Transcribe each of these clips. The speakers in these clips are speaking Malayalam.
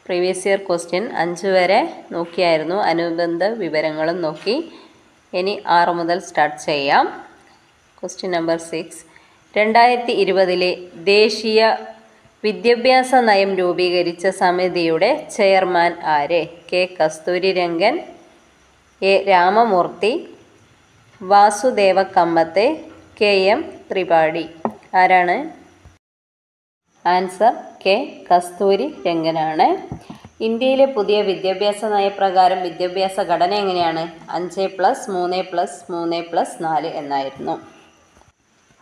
പ്രീവിയസ് ഇയർ ക്വസ്റ്റ്യൻ 5 വരെ നോക്കിയായിരുന്നു, അനുബന്ധ വിവരങ്ങളും നോക്കി. ഇനി 6 മുതൽ സ്റ്റാർട്ട് ചെയ്യാം. Question number 6. 2020 ദേശീയ വിദ്യാഭ്യാസ നയം രൂപീകരിച്ച സമിതിയുടെ ചെയർമാൻ ആര്? K Kasturirangan, A Ramamurthy, Vasudeva Kamath, K M Tripathi. ആരാണ്? ആൻസർ കെ കസ്തൂരി രംഗനാണ്. ഇന്ത്യയിലെ പുതിയ വിദ്യാഭ്യാസ നയപ്രകാരം വിദ്യാഭ്യാസ ഘടന എങ്ങനെയാണ്? 5+3+3+4 എന്നായിരുന്നു.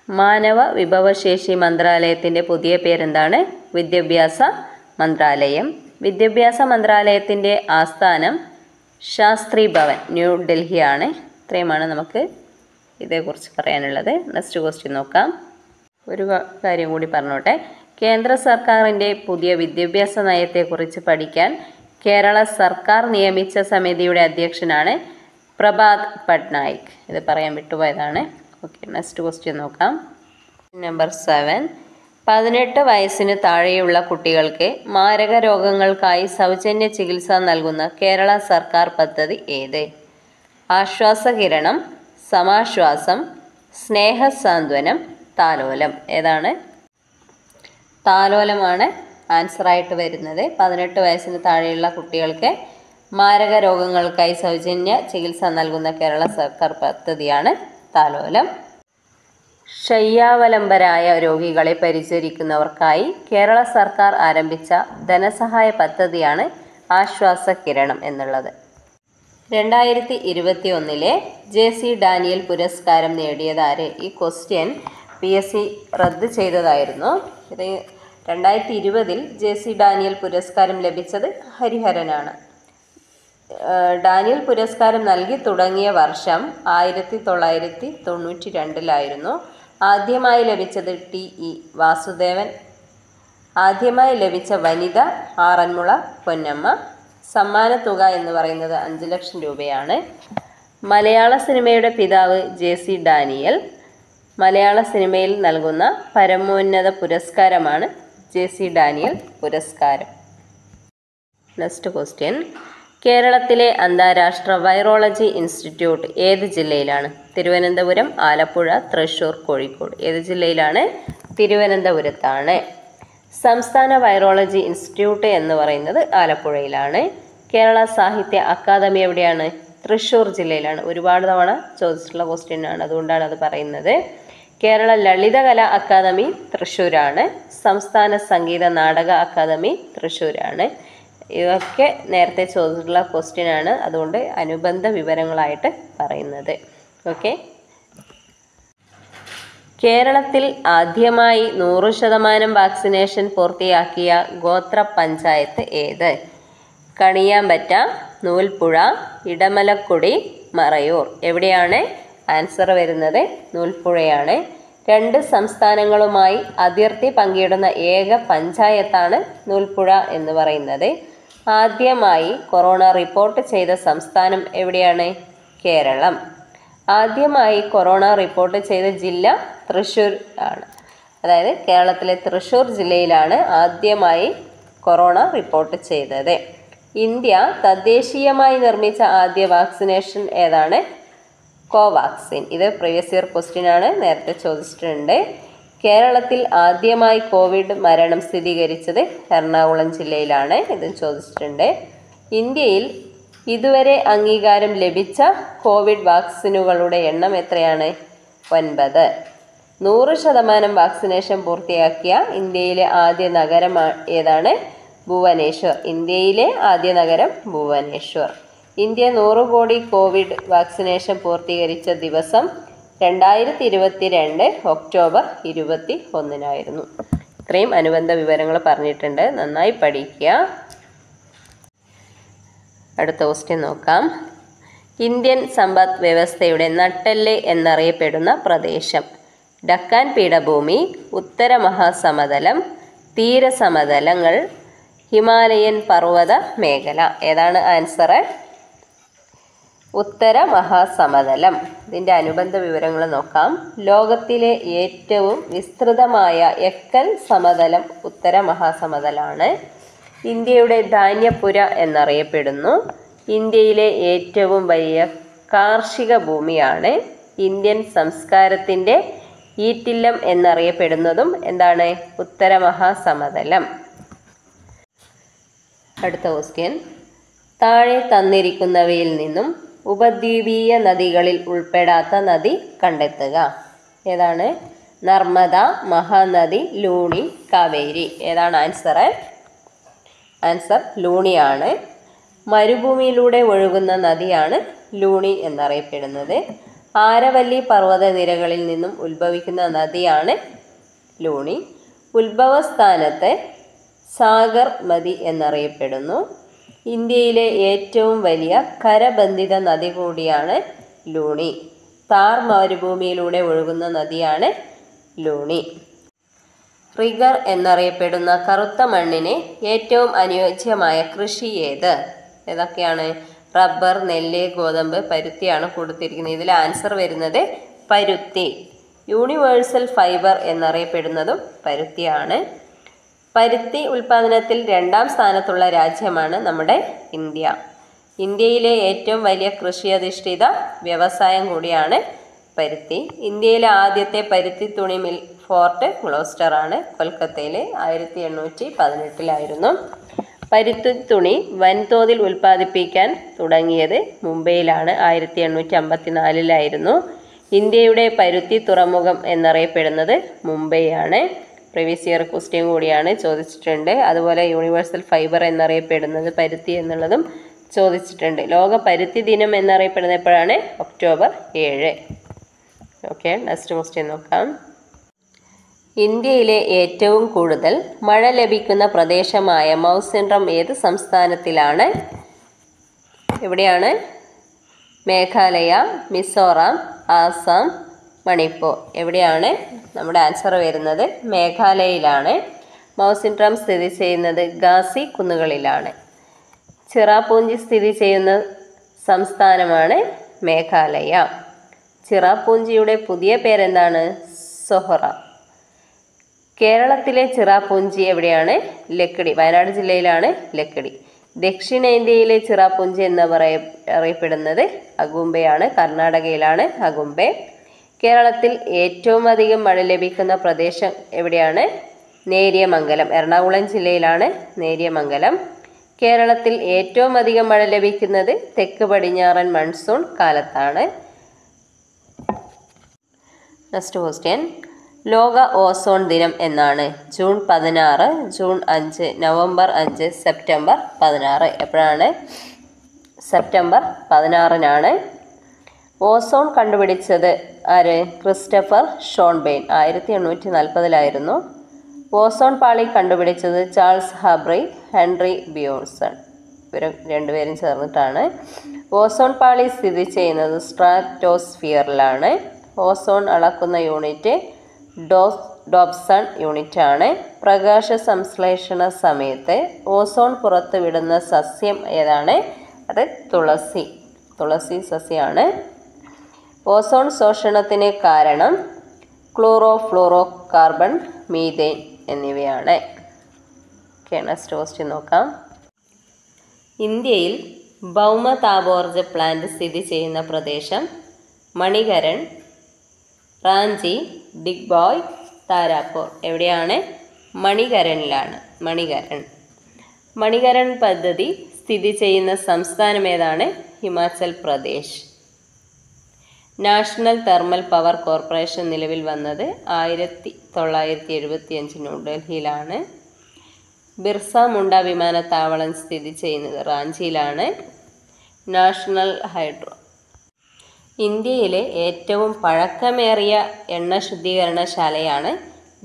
മാനവ വിഭവശേഷി മന്ത്രാലയത്തിൻ്റെ പുതിയ പേരെന്താണ്? വിദ്യാഭ്യാസ മന്ത്രാലയം. വിദ്യാഭ്യാസ മന്ത്രാലയത്തിൻ്റെ ആസ്ഥാനം ശാസ്ത്രി ഭവൻ, ന്യൂഡൽഹിയാണ്. ഇത്രയുമാണ് നമുക്ക് ഇതേക്കുറിച്ച് പറയാനുള്ളത്. നെക്സ്റ്റ് ക്വസ്റ്റ്യൻ നോക്കാം. ഒരു കാര്യം കൂടി പറഞ്ഞോട്ടെ. കേന്ദ്ര സർക്കാരിൻ്റെ പുതിയ വിദ്യാഭ്യാസ നയത്തെക്കുറിച്ച് പഠിക്കാൻ കേരള സർക്കാർ നിയമിച്ച സമിതിയുടെ അധ്യക്ഷനാണ് പ്രഭാത് പട്നായിക്. ഇത് പറയാൻ വിട്ടുപോയതാണ്. ഓക്കെ, നെക്സ്റ്റ് ക്വസ്റ്റ്യൻ നോക്കാം. നമ്പർ 7. 18 വയസ്സിന് താഴെയുള്ള കുട്ടികൾക്ക് മാരക രോഗങ്ങൾക്കായി സൗജന്യ ചികിത്സ നൽകുന്ന കേരള സർക്കാർ പദ്ധതി ഏത്? ആശ്വാസകിരണം, സമാശ്വാസം, സ്നേഹസാന്ത്വനം, താലോലം. ഏതാണ്? താലോലമാണ് ആൻസറായിട്ട് വരുന്നത്. 18 വയസ്സിന് താഴെയുള്ള കുട്ടികൾക്ക് മാരക രോഗങ്ങൾക്കായി സൗജന്യ ചികിത്സ നൽകുന്ന കേരള സർക്കാർ പദ്ധതിയാണ് താലോലം. ശയ്യാവലംബരായ രോഗികളെ പരിചരിക്കുന്നവർക്കായി കേരള സർക്കാർ ആരംഭിച്ച ധനസഹായ പദ്ധതിയാണ് ആശ്വാസകിരണം എന്നുള്ളത്. 2021 JC ഡാനിയൽ പുരസ്കാരം നേടിയതാര്? ഈ ക്വസ്റ്റ്യൻ PSC റദ്ദ് ചെയ്തതായിരുന്നു. ഇത് 2020 JC ഡാനിയൽ പുരസ്കാരം ലഭിച്ചത് ഹരിഹരനാണ്. ഡാനിയൽ പുരസ്കാരം നൽകി തുടങ്ങിയ വർഷം 1992 ആദ്യമായി ലഭിച്ചത് TE വാസുദേവൻ. ആദ്യമായി ലഭിച്ച വനിത ആറന്മുള പൊന്നമ്മ. സമ്മാനത്തുക എന്ന് പറയുന്നത് 5 ലക്ഷം രൂപയാണ്. മലയാള സിനിമയുടെ പിതാവ് JC ഡാനിയൽ. മലയാള സിനിമയിൽ നൽകുന്ന പരമോന്നത പുരസ്കാരമാണ് JC ഡാനിയൽ പുരസ്കാരം. Next question. കേരളത്തിലെ അന്താരാഷ്ട്ര വൈറോളജി ഇൻസ്റ്റിറ്റ്യൂട്ട് ഏത് ജില്ലയിലാണ്? തിരുവനന്തപുരം, ആലപ്പുഴ, തൃശ്ശൂർ, കോഴിക്കോട്. ഏത് ജില്ലയിലാണ്? തിരുവനന്തപുരത്താണ്. സംസ്ഥാന വൈറോളജി ഇൻസ്റ്റിറ്റ്യൂട്ട് എന്ന് പറയുന്നത് ആലപ്പുഴയിലാണ്. കേരള സാഹിത്യ അക്കാദമി എവിടെയാണ്? തൃശ്ശൂർ ജില്ലയിലാണ്. ഒരുപാട് തവണ ചോദിച്ചിട്ടുള്ള ക്വസ്റ്റ്യൻ ആണ്, അതുകൊണ്ടാണ് അത് പറയുന്നത്. കേരള ലളിതകലാ അക്കാദമി തൃശ്ശൂരാണ്. സംസ്ഥാന സംഗീത നാടക അക്കാദമി തൃശ്ശൂരാണ്. ഇതൊക്കെ നേരത്തെ ചോദിച്ചിട്ടുള്ള ക്വസ്റ്റ്യൻ ആണ്, അതുകൊണ്ട് അനുബന്ധ വിവരങ്ങളായിട്ട് പറയുന്നത്. ഓക്കെ. കേരളത്തിൽ ആദ്യമായി 100% വാക്സിനേഷൻ പൂർത്തിയാക്കിയ ഗോത്ര പഞ്ചായത്ത് ഏത്? കണിയാമ്പറ്റ, നൂൽപ്പുഴ, ഇടമലക്കുടി, മറയൂർ. എവിടെയാണ്? ആൻസർ വരുന്നത് നൂൽപ്പുഴയാണ്. 2 സംസ്ഥാനങ്ങളുമായി അതിർത്തി പങ്കിടുന്ന ഏക പഞ്ചായത്താണ് നൂൽപ്പുഴ എന്ന് പറയുന്നത്. ആദ്യമായി കൊറോണ റിപ്പോർട്ട് ചെയ്ത സംസ്ഥാനം എവിടെയാണ്? കേരളം. ആദ്യമായി കൊറോണ റിപ്പോർട്ട് ചെയ്ത ജില്ല തൃശ്ശൂർ ആണ്. അതായത് കേരളത്തിലെ തൃശ്ശൂർ ജില്ലയിലാണ് ആദ്യമായി കൊറോണ റിപ്പോർട്ട് ചെയ്തത്. ഇന്ത്യ തദ്ദേശീയമായി നിർമ്മിച്ച ആദ്യ വാക്സിനേഷൻ ഏതാണ്? കോവാക്സിൻ. ഇത് പ്രീവിയസ് ഇയർ ക്വസ്റ്റ്യൻ ആണ്, നേരത്തെ ചോദിച്ചിട്ടുണ്ട്. കേരളത്തിൽ ആദ്യമായി കോവിഡ് മരണം സ്ഥിരീകരിച്ചത് എറണാകുളം ജില്ലയിലാണ്. ഇത് ചോദിച്ചിട്ടുണ്ട്. ഇന്ത്യയിൽ ഇതുവരെ അംഗീകാരം ലഭിച്ച കോവിഡ് വാക്സിനുകളുടെ എണ്ണം എത്രയാണ്? 9. 100% വാക്സിനേഷൻ പൂർത്തിയാക്കിയ ഇന്ത്യയിലെ ആദ്യ നഗരം ഏതാണ്? ഭുവനേശ്വർ. ഇന്ത്യയിലെ ആദ്യ നഗരം ഭുവനേശ്വർ. ഇന്ത്യ 100 കോടി കോവിഡ് വാക്സിനേഷൻ പൂർത്തീകരിച്ച ദിവസം 2022 ഒക്ടോബർ 21 ഇത്രയും അനുബന്ധ വിവരങ്ങൾ പറഞ്ഞിട്ടുണ്ട്. നന്നായി പഠിക്കുക. അടുത്ത ക്വസ്റ്റ്യൻ നോക്കാം. ഇന്ത്യൻ സമ്പദ് വ്യവസ്ഥയുടെ നട്ടെല്ല് എന്നറിയപ്പെടുന്ന പ്രദേശം? ഡക്കാൻ പീഠഭൂമി, ഉത്തര മഹാസമതലം, തീരസമതലങ്ങൾ, ഹിമാലയൻ പർവ്വത മേഖല. ഏതാണ് ആൻസർ? ഉത്തര മഹാസമതലം. ഇതിൻ്റെ അനുബന്ധ വിവരങ്ങൾ നോക്കാം. ലോകത്തിലെ ഏറ്റവും വിസ്തൃതമായ എക്കൽ സമതലം ഉത്തര മഹാസമതലമാണ്. ഇന്ത്യയുടെ ധാന്യപ്പുര എന്നറിയപ്പെടുന്നു. ഇന്ത്യയിലെ ഏറ്റവും വലിയ കാർഷിക ഭൂമിയാണ്. ഇന്ത്യൻ സംസ്കാരത്തിൻ്റെ ഈറ്റില്ലം എന്നറിയപ്പെടുന്നതും എന്താണ്? ഉത്തരമഹാസമതലം. അടുത്ത ക്വസ്റ്റ്യൻ, താഴെ തന്നിരിക്കുന്നവയിൽ നിന്നും ഉപദ്വീപീയ നദികളിൽ ഉൾപ്പെടാത്ത നദി കണ്ടെത്തുക. ഏതാണ്? നർമ്മദ, മഹാനദി, ലൂണി, കാവേരി. ഏതാണ് ആൻസർ? ആൻസർ ലൂണിയാണ്. മരുഭൂമിയിലൂടെ ഒഴുകുന്ന നദിയാണ് ലൂണി എന്നറിയപ്പെടുന്നത്. ആരവല്ലി പർവ്വത നിരകളിൽ നിന്നും ഉത്ഭവിക്കുന്ന നദിയാണ് ലൂണി. ഉത്ഭവസ്ഥാനത്ത് സാഗർ നദി എന്നറിയപ്പെടുന്നു. ഇന്ത്യയിലെ ഏറ്റവും വലിയ കരബന്ധിത നദി കൂടിയാണ് ലൂണി. താർ മരുഭൂമിയിലൂടെ ഒഴുകുന്ന നദിയാണ് ലൂണി. റിഗർ എന്നറിയപ്പെടുന്ന കറുത്ത മണ്ണിന് ഏറ്റവും അനുയോജ്യമായ കൃഷി ഏത്? ഏതൊക്കെയാണ്? റബ്ബർ, നെല്ല്, ഗോതമ്പ്, പരുത്തിയാണ് കൊടുത്തിരിക്കുന്നത്. ഇതിൽ ആൻസർ വരുന്നത് പരുത്തി. യൂണിവേഴ്സൽ ഫൈബർ എന്നറിയപ്പെടുന്നതും പരുത്തിയാണ്. പരുത്തി ഉൽപ്പാദനത്തിൽ 2ാം സ്ഥാനത്തുള്ള രാജ്യമാണ് നമ്മുടെ ഇന്ത്യ. ഇന്ത്യയിലെ ഏറ്റവും വലിയ കൃഷി അധിഷ്ഠിത വ്യവസായം കൂടിയാണ് പരുത്തി. ഇന്ത്യയിലെ ആദ്യത്തെ പരുത്തി തുണി മിൽ ഫോർട്ട് ഗ്ലോസ്റ്റർ ആണ്. കൊൽക്കത്തയിൽ 1818 പരുത്തി തുണി വൻതോതിൽ ഉൽപ്പാദിപ്പിക്കാൻ തുടങ്ങിയത് മുംബൈയിലാണ്. 1854 ഇന്ത്യയുടെ പരുത്തി തുറമുഖം എന്നറിയപ്പെടുന്നത് മുംബൈ ആണ്. പ്രീവിയസ് ഇയർ ക്വസ്റ്റ്യൻ കൂടിയാണ്, ചോദിച്ചിട്ടുണ്ട്. അതുപോലെ യൂണിവേഴ്സൽ ഫൈബർ എന്നറിയപ്പെടുന്നത് പരുത്തി എന്നുള്ളതും ചോദിച്ചിട്ടുണ്ട്. ലോക പരുത്തി ദിനം എന്നറിയപ്പെടുന്നത് എപ്പോഴാണ്? ഒക്ടോബർ 7. ഓക്കെ, നെക്സ്റ്റ് ക്വസ്റ്റ്യൻ നോക്കാം. ഇന്ത്യയിലെ ഏറ്റവും കൂടുതൽ മഴ ലഭിക്കുന്ന പ്രദേശമായ മൗസിൻഡ്രം ഏത് സംസ്ഥാനത്തിലാണ്? എവിടെയാണ്? മേഘാലയ, മിസോറാം, ആസാം, മണിപ്പൂർ. എവിടെയാണ്? നമ്മുടെ ആൻസർ വരുന്നത് മേഘാലയയിലാണ്. മൗസിൻഡ്രം സ്ഥിതി ചെയ്യുന്നത് ഖാസി കുന്നുകളിലാണ്. ചിറാപൂഞ്ചി സ്ഥിതി ചെയ്യുന്ന സംസ്ഥാനമാണ് മേഘാലയ. ചിറാപൂഞ്ചിയുടെ പുതിയ പേരെന്താണ്? സൊഹ്റ. കേരളത്തിലെ ചിറാപൂഞ്ചി എവിടെയാണ്? ലക്കിടി, വയനാട് ജില്ലയിലാണ് ലക്കിടി. ദക്ഷിണേന്ത്യയിലെ ചിറാപൂഞ്ചി എന്ന് അറിയപ്പെടുന്നത് അഗുംബെയാണ്. കർണാടകയിലാണ് അഗുംബെ. കേരളത്തിൽ ഏറ്റവും അധികം മഴ ലഭിക്കുന്ന പ്രദേശം എവിടെയാണ്? നേര്യമംഗലം, എറണാകുളം ജില്ലയിലാണ് നേര്യമംഗലം. കേരളത്തിൽ ഏറ്റവും അധികം മഴ ലഭിക്കുന്നത് തെക്ക് പടിഞ്ഞാറൻ മൺസൂൺ കാലത്താണ്. നെക്സ്റ്റ് ക്വസ്റ്റ്യൻ, ലോക ഓസോൺ ദിനം എന്നാണ്? June 16, June 5, November 5, September 16. എപ്പോഴാണ്? സെപ്റ്റംബർ 16 ഓസോൺ കണ്ടുപിടിച്ചത് ആര്? Christopher Schonbein. 1840 ഓസോൺ പാളി കണ്ടുപിടിച്ചത് ചാൾസ് ഹബ്രി, ഹെൻറി ബിയോൺസൺ. ഇവർ രണ്ടുപേരും ചേർന്നിട്ടാണ്. ഓസോൺ പാളി സ്ഥിതി ചെയ്യുന്നത് സ്ട്രാറ്റോസ്ഫിയറിലാണ്. ഓസോൺ അളക്കുന്ന യൂണിറ്റ് ഡോപ്സൺ യൂണിറ്റ് ആണ്. പ്രകാശ സംശ്ലേഷണ സമയത്ത് ഓസോൺ പുറത്തുവിടുന്ന സസ്യം ഏതാണ്? അത് തുളസി സസ്യമാണ്. ഓസോൺ ശോഷണത്തിന് കാരണം ക്ലോറോ കാർബൺ, മീഥേൻ എന്നിവയാണ്. നെക്സ്റ്റ് ക്വസ്റ്റ്യൻ നോക്കാം. ഇന്ത്യയിൽ ഭൗമതാപോർജ്ജ പ്ലാന്റ് സ്ഥിതി ചെയ്യുന്ന പ്രദേശം മണികരൺ, റാഞ്ചി, ഡിഗ്ബോയ്, താരാപൂർ. എവിടെയാണ്? മണികരണിലാണ്. മണികരൺ പദ്ധതി സ്ഥിതി ചെയ്യുന്ന സംസ്ഥാനം ഏതാണ്? Himachal Pradesh. National thermal power corporation നിലവിൽ വന്നത് 1975 ന്യൂഡൽഹിയിലാണ്. ബിർസ മുണ്ട വിമാനത്താവളം സ്ഥിതി ചെയ്യുന്നത് റാഞ്ചിയിലാണ്. National hydro. ഇന്ത്യയിലെ ഏറ്റവും പഴക്കമേറിയ എണ്ണ ശുദ്ധീകരണശാലയാണ്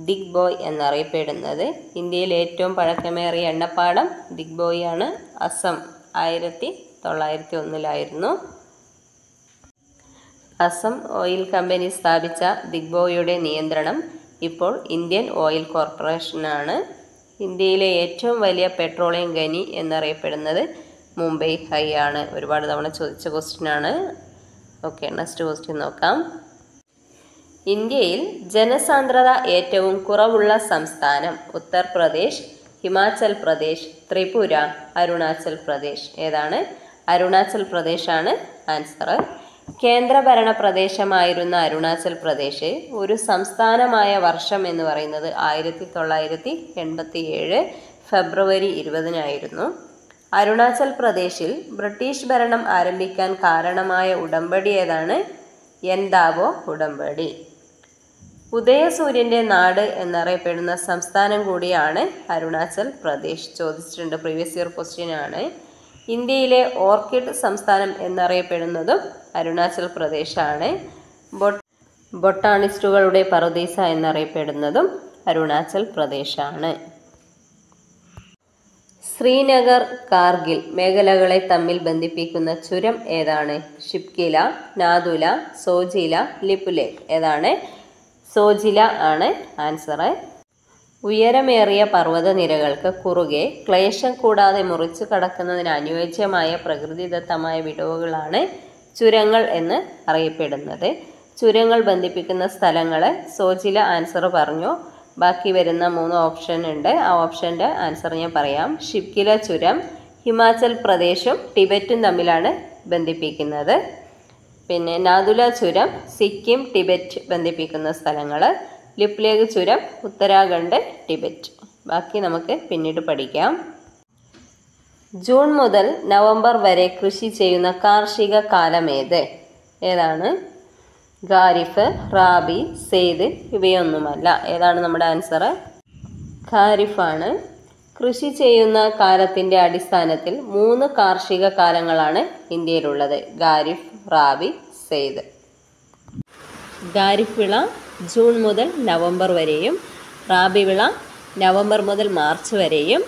ദിഗ്ബോയ് എന്നറിയപ്പെടുന്നത്. ഇന്ത്യയിലെ ഏറ്റവും പഴക്കമേറിയ എണ്ണപ്പാടം ദിഗ്ബോയ് ആണ്. അസം 1901 അസം ഓയിൽ കമ്പനി സ്ഥാപിച്ച ദിഗ്ബോയിയുടെ നിയന്ത്രണം ഇപ്പോൾ ഇന്ത്യൻ ഓയിൽ കോർപ്പറേഷനാണ്. ഇന്ത്യയിലെ ഏറ്റവും വലിയ പെട്രോളിയം ഖനി എന്നറിയപ്പെടുന്നത് മുംബൈ ഹൈ ആണ്. ഒരുപാട് തവണ ചോദിച്ച ക്വസ്റ്റ്യനാണ്. ഓക്കെ, നെക്സ്റ്റ് ക്വസ്റ്റ്യൻ നോക്കാം. ഇന്ത്യയിൽ ജനസാന്ദ്രത ഏറ്റവും കുറവുള്ള സംസ്ഥാനം? ഉത്തർപ്രദേശ്, ഹിമാചൽ പ്രദേശ്, ത്രിപുര, അരുണാചൽ പ്രദേശ്. ഏതാണ്? അരുണാചൽ പ്രദേശാണ് ആൻസർ. കേന്ദ്രഭരണ പ്രദേശമായിരുന്ന അരുണാചൽ പ്രദേശ് ഒരു സംസ്ഥാനമായ വർഷം എന്ന് പറയുന്നത് 1987 ഫെബ്രുവരി 20 അരുണാചൽ പ്രദേശിൽ ബ്രിട്ടീഷ് ഭരണം ആരംഭിക്കാൻ കാരണമായ ഉടമ്പടി ഏതാണ്? എൻദാവോ ഉടമ്പടി. ഉദയസൂര്യൻ്റെ നാട് എന്നറിയപ്പെടുന്ന സംസ്ഥാനം കൂടിയാണ് അരുണാചൽ പ്രദേശ്. ചോദിച്ചിട്ടുണ്ട്, പ്രീവിയസ് ഇയർ ക്വസ്റ്റ്യൻ ആണ്. ഇന്ത്യയിലെ ഓർക്കിഡ് സംസ്ഥാനം എന്നറിയപ്പെടുന്നതും അരുണാചൽ പ്രദേശാണ്. ബൊട്ടാണിസ്റ്റുകളുടെ പറുദീസ എന്നറിയപ്പെടുന്നതും അരുണാചൽ പ്രദേശാണ്. ശ്രീനഗർ, കാർഗിൽ മേഖലകളെ തമ്മിൽ ബന്ധിപ്പിക്കുന്ന ചുരം ഏതാണ്? ഷിപ്കില, നാഥുല, സോജില, ലിപുലേഖ്. ഏതാണ്? സോജില ആണ് ആൻസർ. ഉയരമേറിയ പർവ്വതനിരകൾക്ക് കുറുകെ ക്ലേശം കൂടാതെ മുറിച്ചു കടക്കുന്നതിന് അനുയോജ്യമായ പ്രകൃതിദത്തമായ വിടവുകളാണ് ചുരങ്ങൾ എന്ന് അറിയപ്പെടുന്നത്. ചുരങ്ങൾ ബന്ധിപ്പിക്കുന്ന സ്ഥലങ്ങൾ സോജില ആൻസർ പറഞ്ഞു. ബാക്കി വരുന്ന 3 ഓപ്ഷൻ ഉണ്ട്. ആ ഓപ്ഷൻ്റെ ആൻസർ ഞാൻ പറയാം. ഷിപ്കില ചുരം ഹിമാചൽ പ്രദേശും ടിബറ്റും തമ്മിലാണ് ബന്ധിപ്പിക്കുന്നത്. പിന്നെ നാഥുല ചുരം സിക്കിം, ടിബറ്റ് ബന്ധിപ്പിക്കുന്ന സ്ഥലങ്ങൾ. ലിപുലേഖ് ചുരം ഉത്തരാഖണ്ഡ്, ടിബറ്റ്. ബാക്കി നമുക്ക് പിന്നീട് പഠിക്കാം. ജൂൺ മുതൽ നവംബർ വരെ കൃഷി ചെയ്യുന്ന കാർഷിക കാലമേത്? ഏതാണ്? ഖാരിഫ്, റാബി, സെയ്ദ് ഇവയൊന്നുമല്ല. ഏതാണ് നമ്മുടെ ആൻസർ? ഖാരിഫാണ്. കൃഷി ചെയ്യുന്ന കാലത്തിൻ്റെ അടിസ്ഥാനത്തിൽ 3 കാർഷിക കാലങ്ങളാണ് ഇന്ത്യയിലുള്ളത്. ഖാരിഫ്, റാബി, സെയ്ദ്. ഖാരിഫ് വിള ജൂൺ മുതൽ നവംബർ വരെയും, റാബി വിള നവംബർ മുതൽ മാർച്ച് വരെയും,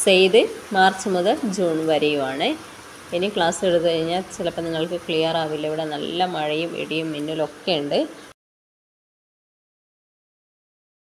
സെയ്ദ് മാർച്ച് മുതൽ ജൂൺ വരെയുമാണ്. ഇനി ക്ലാസ് എടുത്തു കഴിഞ്ഞാൽ ചിലപ്പോൾ നിങ്ങൾക്ക് ക്ലിയർ ആവില്ല. ഇവിടെ നല്ല മഴയും ഇടിയും മിന്നലൊക്കെ ഉണ്ട്.